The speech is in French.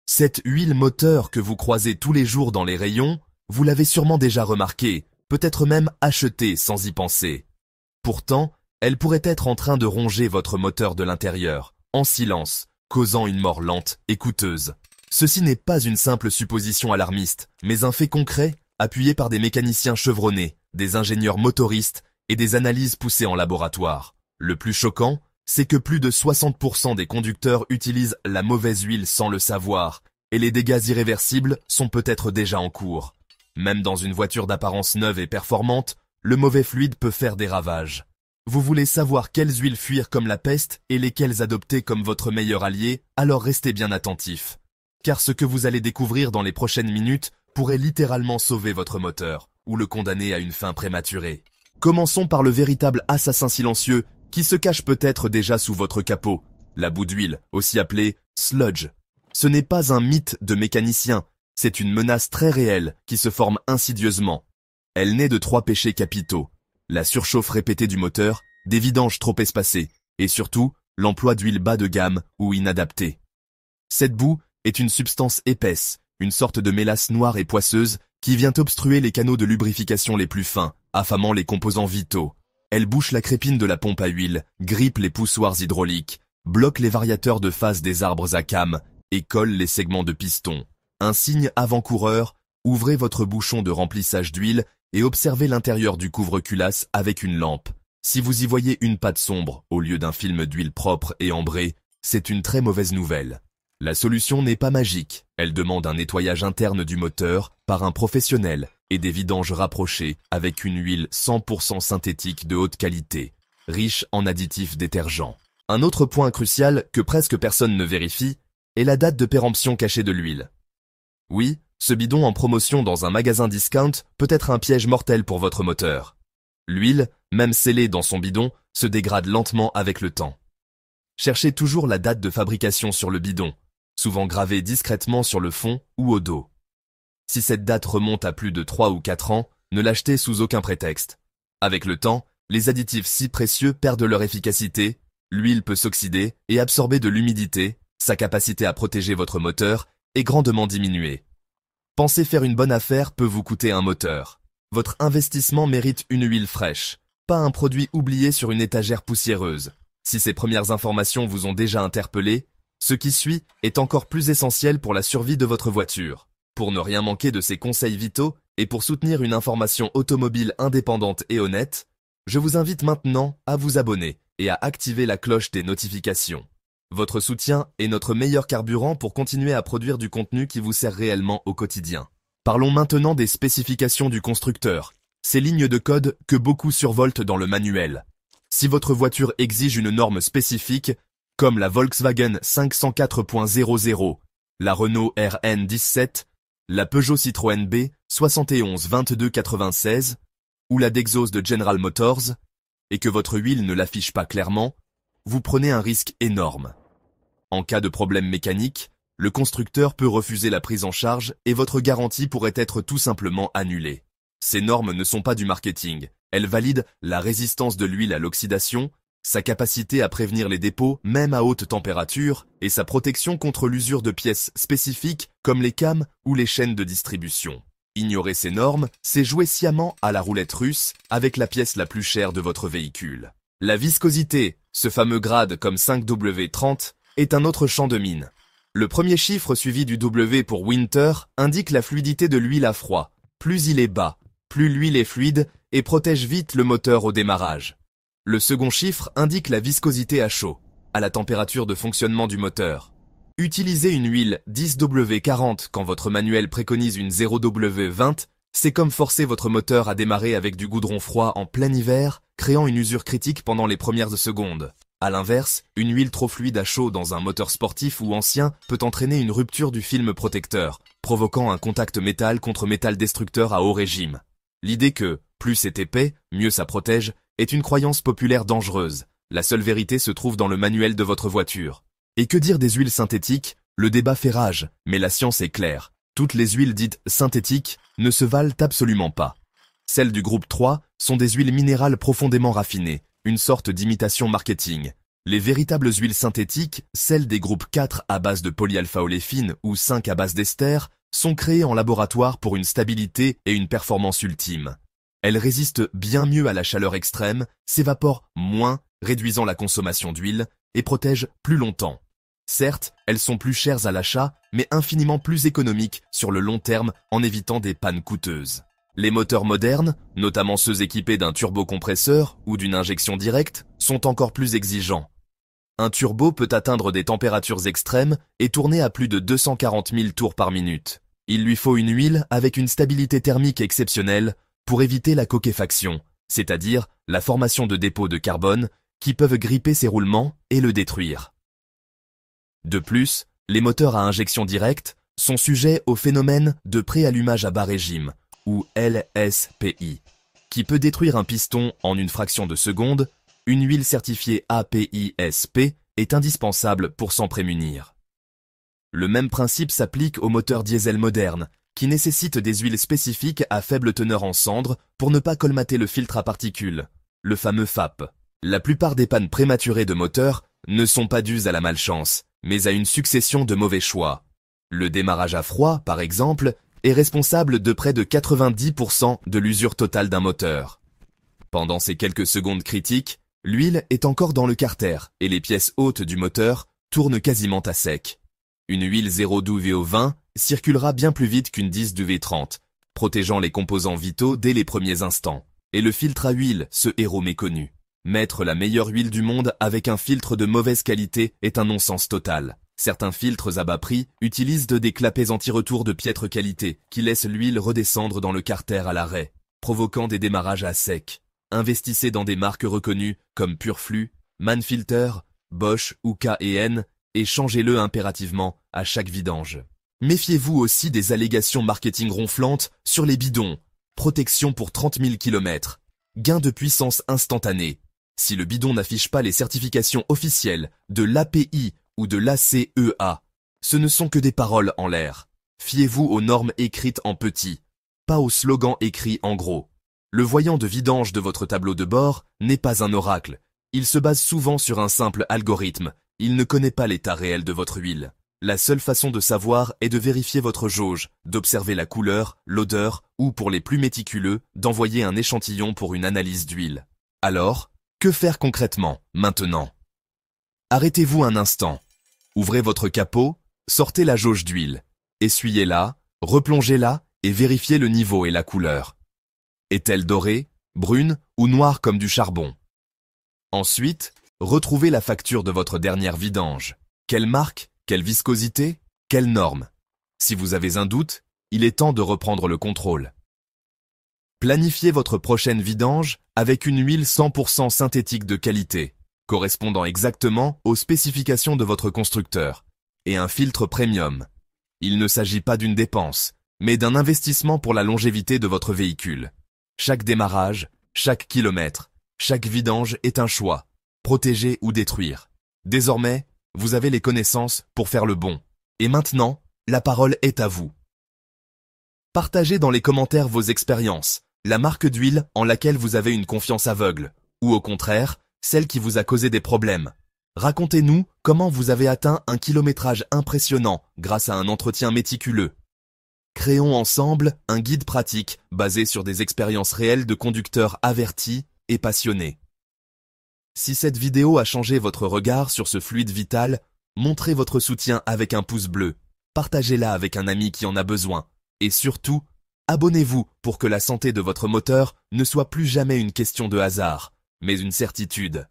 Cette huile moteur que vous croisez tous les jours dans les rayons, vous l'avez sûrement déjà remarquée, peut-être même achetée sans y penser. Pourtant, elle pourrait être en train de ronger votre moteur de l'intérieur, en silence, causant une mort lente et coûteuse. Ceci n'est pas une simple supposition alarmiste, mais un fait concret, appuyé par des mécaniciens chevronnés, des ingénieurs motoristes et des analyses poussées en laboratoire. Le plus choquant, c'est que plus de 60% des conducteurs utilisent la mauvaise huile sans le savoir, et les dégâts irréversibles sont peut-être déjà en cours. Même dans une voiture d'apparence neuve et performante, le mauvais fluide peut faire des ravages. Vous voulez savoir quelles huiles fuir comme la peste et lesquelles adopter comme votre meilleur allié, alors restez bien attentifs. Car ce que vous allez découvrir dans les prochaines minutes pourrait littéralement sauver votre moteur, ou le condamner à une fin prématurée. Commençons par le véritable assassin silencieux qui se cache peut-être déjà sous votre capot, la boue d'huile, aussi appelée sludge. Ce n'est pas un mythe de mécanicien, c'est une menace très réelle qui se forme insidieusement. Elle naît de 3 péchés capitaux: la surchauffe répétée du moteur, des vidanges trop espacées, et surtout, l'emploi d'huile bas de gamme ou inadaptée. Cette boue est une substance épaisse, une sorte de mélasse noire et poisseuse qui vient obstruer les canaux de lubrification les plus fins, affamant les composants vitaux. Elle bouche la crépine de la pompe à huile, grippe les poussoirs hydrauliques, bloque les variateurs de phase des arbres à cames et colle les segments de piston. Un signe avant-coureur, ouvrez votre bouchon de remplissage d'huile et observez l'intérieur du couvre-culasse avec une lampe. Si vous y voyez une patte sombre au lieu d'un film d'huile propre et ambré, c'est une très mauvaise nouvelle. La solution n'est pas magique, elle demande un nettoyage interne du moteur par un professionnel et des vidanges rapprochées avec une huile 100% synthétique de haute qualité, riche en additifs détergents. Un autre point crucial que presque personne ne vérifie est la date de péremption cachée de l'huile. Oui, ce bidon en promotion dans un magasin discount peut être un piège mortel pour votre moteur. L'huile, même scellée dans son bidon, se dégrade lentement avec le temps. Cherchez toujours la date de fabrication sur le bidon, souvent gravée discrètement sur le fond ou au dos. Si cette date remonte à plus de 3 ou 4 ans, ne l'achetez sous aucun prétexte. Avec le temps, les additifs si précieux perdent leur efficacité, l'huile peut s'oxyder et absorber de l'humidité, sa capacité à protéger votre moteur est grandement diminuée. Penser faire une bonne affaire peut vous coûter un moteur. Votre investissement mérite une huile fraîche, pas un produit oublié sur une étagère poussiéreuse. Si ces premières informations vous ont déjà interpellé, ce qui suit est encore plus essentiel pour la survie de votre voiture. Pour ne rien manquer de ces conseils vitaux et pour soutenir une information automobile indépendante et honnête, je vous invite maintenant à vous abonner et à activer la cloche des notifications. Votre soutien est notre meilleur carburant pour continuer à produire du contenu qui vous sert réellement au quotidien. Parlons maintenant des spécifications du constructeur, ces lignes de code que beaucoup survoltent dans le manuel. Si votre voiture exige une norme spécifique, comme la Volkswagen 504.00, la Renault RN17, la Peugeot Citroën B 71 22 96 ou la Dexos de General Motors, et que votre huile ne l'affiche pas clairement, vous prenez un risque énorme. En cas de problème mécanique, le constructeur peut refuser la prise en charge et votre garantie pourrait être tout simplement annulée. Ces normes ne sont pas du marketing, elles valident la résistance de l'huile à l'oxydation, sa capacité à prévenir les dépôts même à haute température et sa protection contre l'usure de pièces spécifiques comme les cames ou les chaînes de distribution. Ignorer ces normes, c'est jouer sciemment à la roulette russe avec la pièce la plus chère de votre véhicule. La viscosité, ce fameux grade comme 5W30, est un autre champ de mine. Le premier chiffre suivi du W pour winter indique la fluidité de l'huile à froid. Plus il est bas, plus l'huile est fluide et protège vite le moteur au démarrage. Le second chiffre indique la viscosité à chaud, à la température de fonctionnement du moteur. Utiliser une huile 10W40 quand votre manuel préconise une 0W20, c'est comme forcer votre moteur à démarrer avec du goudron froid en plein hiver, créant une usure critique pendant les premières secondes. À l'inverse, une huile trop fluide à chaud dans un moteur sportif ou ancien peut entraîner une rupture du film protecteur, provoquant un contact métal contre métal destructeur à haut régime. L'idée que, plus c'est épais, mieux ça protège, est une croyance populaire dangereuse. La seule vérité se trouve dans le manuel de votre voiture. Et que dire des huiles synthétiques? Le débat fait rage, mais la science est claire. Toutes les huiles dites synthétiques ne se valent absolument pas. Celles du groupe 3 sont des huiles minérales profondément raffinées, une sorte d'imitation marketing. Les véritables huiles synthétiques, celles des groupes 4 à base de polyalpha-oléfine ou 5 à base d'ester, sont créées en laboratoire pour une stabilité et une performance ultime. Elles résistent bien mieux à la chaleur extrême, s'évaporent moins, réduisant la consommation d'huile, et protègent plus longtemps. Certes, elles sont plus chères à l'achat, mais infiniment plus économiques sur le long terme en évitant des pannes coûteuses. Les moteurs modernes, notamment ceux équipés d'un turbocompresseur ou d'une injection directe, sont encore plus exigeants. Un turbo peut atteindre des températures extrêmes et tourner à plus de 240 000 tours par minute. Il lui faut une huile avec une stabilité thermique exceptionnelle pour éviter la coquefaction, c'est-à-dire la formation de dépôts de carbone qui peuvent gripper ses roulements et le détruire. De plus, les moteurs à injection directe sont sujets au phénomène de préallumage à bas régime, ou LSPI, qui peut détruire un piston en une fraction de seconde. Une huile certifiée APISP est indispensable pour s'en prémunir. Le même principe s'applique aux moteurs diesel modernes, qui nécessitent des huiles spécifiques à faible teneur en cendres pour ne pas colmater le filtre à particules, le fameux FAP. La plupart des pannes prématurées de moteurs ne sont pas dues à la malchance, mais à une succession de mauvais choix. Le démarrage à froid, par exemple, est responsable de près de 90% de l'usure totale d'un moteur. Pendant ces quelques secondes critiques, l'huile est encore dans le carter et les pièces hautes du moteur tournent quasiment à sec. Une huile 0 d'UVO20 circulera bien plus vite qu'une 10 d'UV30, protégeant les composants vitaux dès les premiers instants. Et le filtre à huile, ce héros méconnu. Mettre la meilleure huile du monde avec un filtre de mauvaise qualité est un non-sens total. Certains filtres à bas prix utilisent des clapets anti-retour de piètre qualité qui laissent l'huile redescendre dans le carter à l'arrêt, provoquant des démarrages à sec. Investissez dans des marques reconnues comme Purflux, Manfilter, Bosch ou K&N et changez-le impérativement à chaque vidange. Méfiez-vous aussi des allégations marketing ronflantes sur les bidons. Protection pour 30 000 km. Gain de puissance instantané. Si le bidon n'affiche pas les certifications officielles de l'API ou de l'ACEA, ce ne sont que des paroles en l'air. Fiez-vous aux normes écrites en petit, pas aux slogans écrits en gros. Le voyant de vidange de votre tableau de bord n'est pas un oracle. Il se base souvent sur un simple algorithme. Il ne connaît pas l'état réel de votre huile. La seule façon de savoir est de vérifier votre jauge, d'observer la couleur, l'odeur ou, pour les plus méticuleux, d'envoyer un échantillon pour une analyse d'huile. Alors, que faire concrètement, maintenant? Arrêtez-vous un instant. Ouvrez votre capot, sortez la jauge d'huile. Essuyez-la, replongez-la et vérifiez le niveau et la couleur. Est-elle dorée, brune ou noire comme du charbon? Ensuite, retrouvez la facture de votre dernière vidange. Quelle marque? Quelle viscosité? Quelle norme? Si vous avez un doute, il est temps de reprendre le contrôle. Planifiez votre prochaine vidange avec une huile 100% synthétique de qualité, correspondant exactement aux spécifications de votre constructeur, et un filtre premium. Il ne s'agit pas d'une dépense, mais d'un investissement pour la longévité de votre véhicule. Chaque démarrage, chaque kilomètre, chaque vidange est un choix, protéger ou détruire. Désormais, vous avez les connaissances pour faire le bon. Et maintenant, la parole est à vous. Partagez dans les commentaires vos expériences, la marque d'huile en laquelle vous avez une confiance aveugle, ou au contraire, celle qui vous a causé des problèmes. Racontez-nous comment vous avez atteint un kilométrage impressionnant grâce à un entretien méticuleux. Créons ensemble un guide pratique basé sur des expériences réelles de conducteurs avertis et passionnés. Si cette vidéo a changé votre regard sur ce fluide vital, montrez votre soutien avec un pouce bleu, partagez-la avec un ami qui en a besoin, et surtout, abonnez-vous pour que la santé de votre moteur ne soit plus jamais une question de hasard, mais une certitude.